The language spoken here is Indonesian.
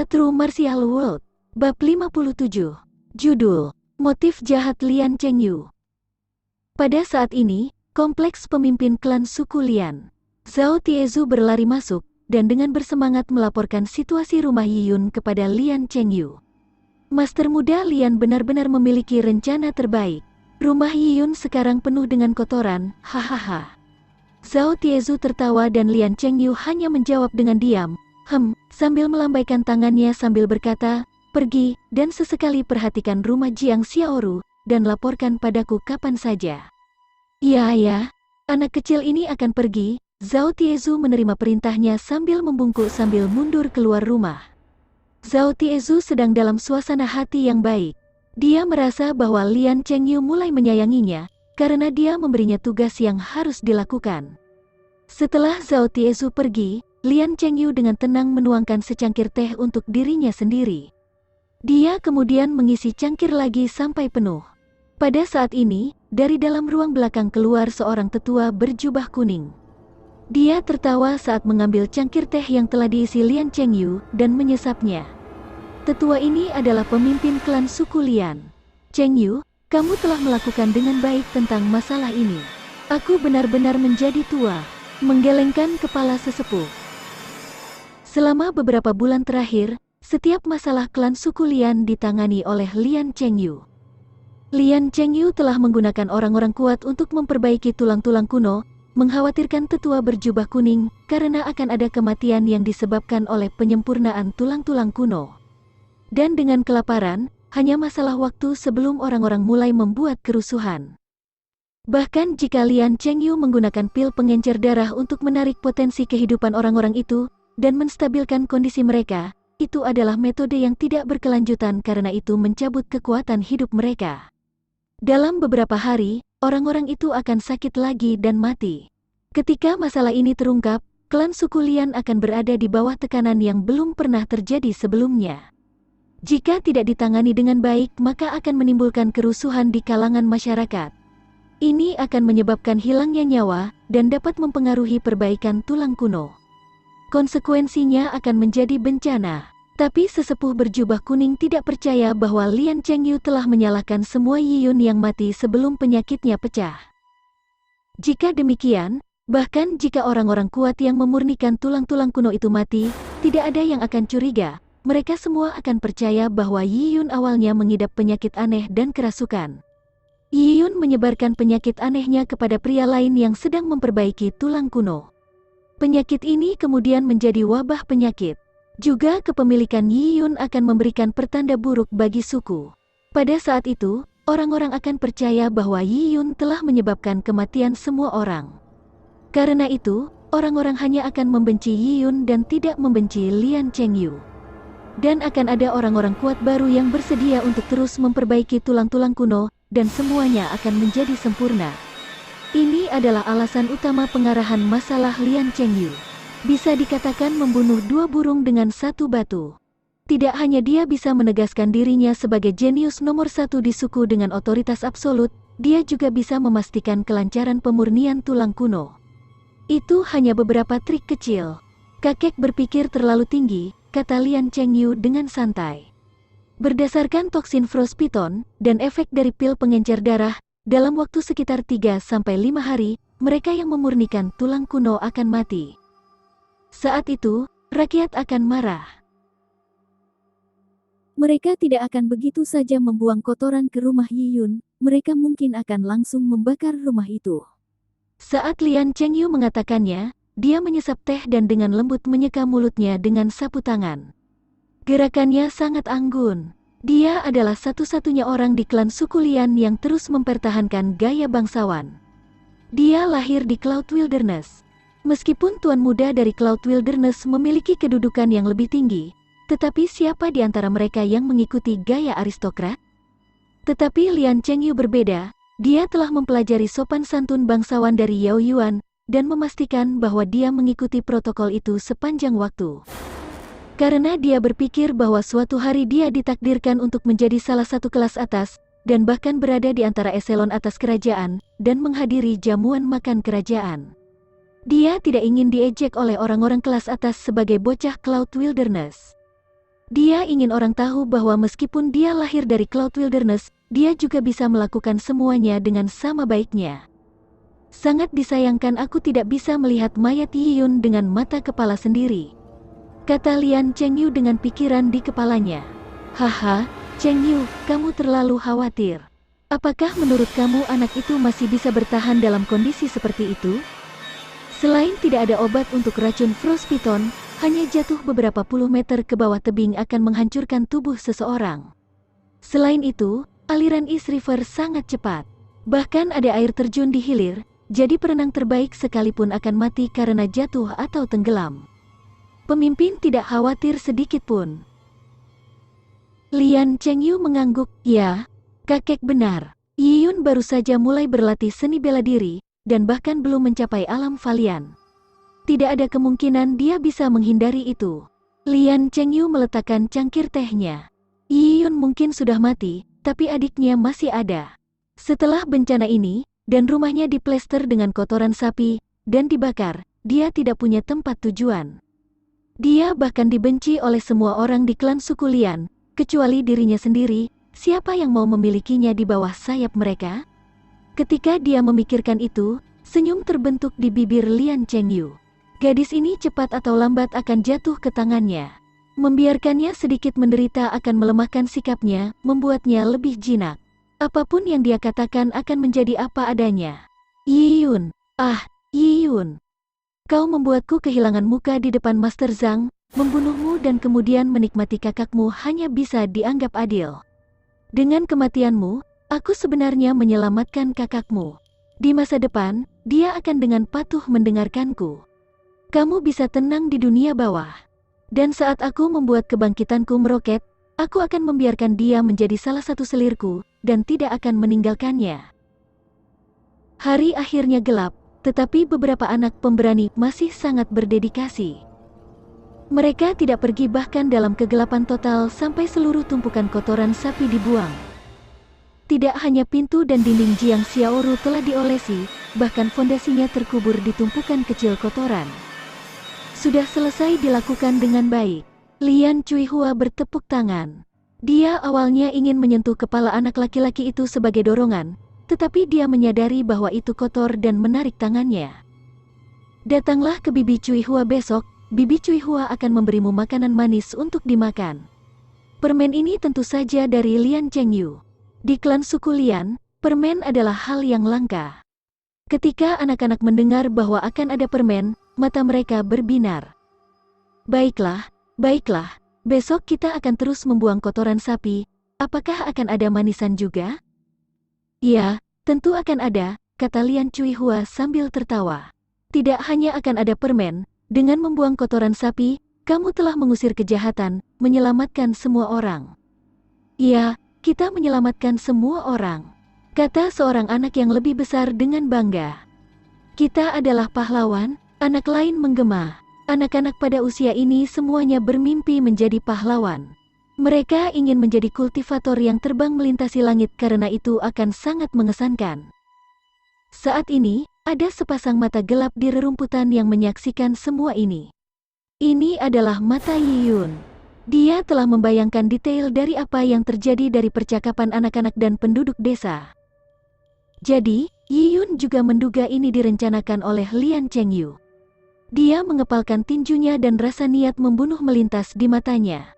The True Martial World, Bab 57. Judul, Motif Jahat Lian Chengyu. Pada saat ini, kompleks pemimpin klan suku Lian, Zhao Tiezu berlari masuk, dan dengan bersemangat melaporkan situasi rumah Yiyun kepada Lian Chengyu. Master muda Lian benar-benar memiliki rencana terbaik. Rumah Yiyun sekarang penuh dengan kotoran, hahaha. Zhao Tiezu tertawa dan Lian Chengyu hanya menjawab dengan diam, sambil melambaikan tangannya sambil berkata, "Pergi, dan sesekali perhatikan rumah Jiang Xiaoru, dan laporkan padaku kapan saja." Ya, anak kecil ini akan pergi." Zhao Tiezu menerima perintahnya sambil membungkuk sambil mundur keluar rumah. Zhao Tiezu sedang dalam suasana hati yang baik. Dia merasa bahwa Lian Chengyu mulai menyayanginya, karena dia memberinya tugas yang harus dilakukan. Setelah Zhao Tiezu pergi, Lian Chengyu dengan tenang menuangkan secangkir teh untuk dirinya sendiri. Dia kemudian mengisi cangkir lagi sampai penuh. Pada saat ini, dari dalam ruang belakang keluar seorang tetua berjubah kuning. Dia tertawa saat mengambil cangkir teh yang telah diisi Lian Chengyu dan menyesapnya. Tetua ini adalah pemimpin klan suku Lian. "Chengyu, kamu telah melakukan dengan baik tentang masalah ini. Aku benar-benar menjadi tua." Menggelengkan kepala sesepuh. Selama beberapa bulan terakhir, setiap masalah klan suku Lian ditangani oleh Lian Chengyu. Lian Chengyu telah menggunakan orang-orang kuat untuk memperbaiki tulang-tulang kuno, mengkhawatirkan tetua berjubah kuning karena akan ada kematian yang disebabkan oleh penyempurnaan tulang-tulang kuno. Dan dengan kelaparan, hanya masalah waktu sebelum orang-orang mulai membuat kerusuhan. Bahkan jika Lian Chengyu menggunakan pil pengencer darah untuk menarik potensi kehidupan orang-orang itu, dan menstabilkan kondisi mereka, itu adalah metode yang tidak berkelanjutan karena itu mencabut kekuatan hidup mereka. Dalam beberapa hari, orang-orang itu akan sakit lagi dan mati. Ketika masalah ini terungkap, klan suku Lian akan berada di bawah tekanan yang belum pernah terjadi sebelumnya. Jika tidak ditangani dengan baik, maka akan menimbulkan kerusuhan di kalangan masyarakat. Ini akan menyebabkan hilangnya nyawa, dan dapat mempengaruhi perbaikan tulang kuno. Konsekuensinya akan menjadi bencana. Tapi sesepuh berjubah kuning tidak percaya bahwa Lian Chengyu telah menyalahkan semua Yiyun yang mati sebelum penyakitnya pecah. Jika demikian, bahkan jika orang-orang kuat yang memurnikan tulang-tulang kuno itu mati, tidak ada yang akan curiga. Mereka semua akan percaya bahwa Yiyun awalnya mengidap penyakit aneh dan kerasukan. Yiyun menyebarkan penyakit anehnya kepada pria lain yang sedang memperbaiki tulang kuno. Penyakit ini kemudian menjadi wabah penyakit. Juga kepemilikan Yiyun akan memberikan pertanda buruk bagi suku. Pada saat itu, orang-orang akan percaya bahwa Yiyun telah menyebabkan kematian semua orang. Karena itu, orang-orang hanya akan membenci Yiyun dan tidak membenci Lian Chengyu. Dan akan ada orang-orang kuat baru yang bersedia untuk terus memperbaiki tulang-tulang kuno, dan semuanya akan menjadi sempurna. Ini adalah alasan utama pengarahan masalah Lian Chengyu. Bisa dikatakan membunuh dua burung dengan satu batu. Tidak hanya dia bisa menegaskan dirinya sebagai jenius nomor satu di suku dengan otoritas absolut, dia juga bisa memastikan kelancaran pemurnian tulang kuno. Itu hanya beberapa trik kecil. "Kakek berpikir terlalu tinggi," kata Lian Chengyu dengan santai. Berdasarkan toksin frostpiton dan efek dari pil pengencer darah, dalam waktu sekitar 3-5 hari, mereka yang memurnikan tulang kuno akan mati. Saat itu, rakyat akan marah. Mereka tidak akan begitu saja membuang kotoran ke rumah Yiyun, mereka mungkin akan langsung membakar rumah itu. Saat Lian Chengyu mengatakannya, dia menyesap teh dan dengan lembut menyeka mulutnya dengan sapu tangan. Gerakannya sangat anggun. Dia adalah satu-satunya orang di klan suku Lian yang terus mempertahankan gaya bangsawan. Dia lahir di Cloud Wilderness. Meskipun tuan muda dari Cloud Wilderness memiliki kedudukan yang lebih tinggi, tetapi siapa di antara mereka yang mengikuti gaya aristokrat? Tetapi Lian Chengyu berbeda, dia telah mempelajari sopan santun bangsawan dari Yao Yuan, dan memastikan bahwa dia mengikuti protokol itu sepanjang waktu. Karena dia berpikir bahwa suatu hari dia ditakdirkan untuk menjadi salah satu kelas atas, dan bahkan berada di antara eselon atas kerajaan, dan menghadiri jamuan makan kerajaan. Dia tidak ingin diejek oleh orang-orang kelas atas sebagai bocah Cloud Wilderness. Dia ingin orang tahu bahwa meskipun dia lahir dari Cloud Wilderness, dia juga bisa melakukan semuanya dengan sama baiknya. Sangat disayangkan aku tidak bisa melihat mayat Yiyun dengan mata kepala sendiri, kata Lian Chengyu dengan pikiran di kepalanya. Haha, Chengyu, kamu terlalu khawatir. Apakah menurut kamu anak itu masih bisa bertahan dalam kondisi seperti itu? Selain tidak ada obat untuk racun Frostpiton, hanya jatuh beberapa puluh meter ke bawah tebing akan menghancurkan tubuh seseorang. Selain itu, aliran East River sangat cepat. Bahkan ada air terjun di hilir, jadi perenang terbaik sekalipun akan mati karena jatuh atau tenggelam. Pemimpin tidak khawatir sedikit pun. Lian Chengyu mengangguk, ya, kakek benar. Yiyun baru saja mulai berlatih seni bela diri, dan bahkan belum mencapai alam Valian. Tidak ada kemungkinan dia bisa menghindari itu. Lian Chengyu meletakkan cangkir tehnya. Yiyun mungkin sudah mati, tapi adiknya masih ada. Setelah bencana ini, dan rumahnya diplester dengan kotoran sapi, dan dibakar, dia tidak punya tempat tujuan. Dia bahkan dibenci oleh semua orang di klan suku Lian, kecuali dirinya sendiri. Siapa yang mau memilikinya di bawah sayap mereka? Ketika dia memikirkan itu, senyum terbentuk di bibir Lian Chengyu. Gadis ini cepat atau lambat akan jatuh ke tangannya. Membiarkannya sedikit menderita akan melemahkan sikapnya, membuatnya lebih jinak. Apapun yang dia katakan akan menjadi apa adanya. Yiyun, Yiyun. Kau membuatku kehilangan muka di depan Master Zhang, membunuhmu dan kemudian menikmati kakakmu hanya bisa dianggap adil. Dengan kematianmu, aku sebenarnya menyelamatkan kakakmu. Di masa depan, dia akan dengan patuh mendengarkanku. Kamu bisa tenang di dunia bawah. Dan saat aku membuat kebangkitanku meroket, aku akan membiarkan dia menjadi salah satu selirku, dan tidak akan meninggalkannya. Hari akhirnya gelap, tetapi beberapa anak pemberani masih sangat berdedikasi. Mereka tidak pergi bahkan dalam kegelapan total sampai seluruh tumpukan kotoran sapi dibuang. Tidak hanya pintu dan dinding Jiang Xiaoru telah diolesi, bahkan fondasinya terkubur di tumpukan kecil kotoran. Sudah selesai dilakukan dengan baik. Lian Cuihua bertepuk tangan. Dia awalnya ingin menyentuh kepala anak laki-laki itu sebagai dorongan, tetapi dia menyadari bahwa itu kotor dan menarik tangannya. Datanglah ke Bibi Cuihua besok, Bibi Cuihua akan memberimu makanan manis untuk dimakan. Permen ini tentu saja dari Lian Chengyu. Di klan suku Lian, permen adalah hal yang langka. Ketika anak-anak mendengar bahwa akan ada permen, mata mereka berbinar. Baiklah, besok kita akan terus membuang kotoran sapi, apakah akan ada manisan juga? Ya, tentu akan ada, kata Lian Cuihua sambil tertawa. Tidak hanya akan ada permen, dengan membuang kotoran sapi, kamu telah mengusir kejahatan, menyelamatkan semua orang. Ya, kita menyelamatkan semua orang, kata seorang anak yang lebih besar dengan bangga. Kita adalah pahlawan. Anak lain menggema. Anak-anak pada usia ini semuanya bermimpi menjadi pahlawan. Mereka ingin menjadi kultivator yang terbang melintasi langit karena itu akan sangat mengesankan. Saat ini, ada sepasang mata gelap di rerumputan yang menyaksikan semua ini. Ini adalah mata Yiyun. Dia telah membayangkan detail dari apa yang terjadi dari percakapan anak-anak dan penduduk desa. Jadi, Yiyun juga menduga ini direncanakan oleh Lian Chengyu. Dia mengepalkan tinjunya dan rasa niat membunuh melintas di matanya.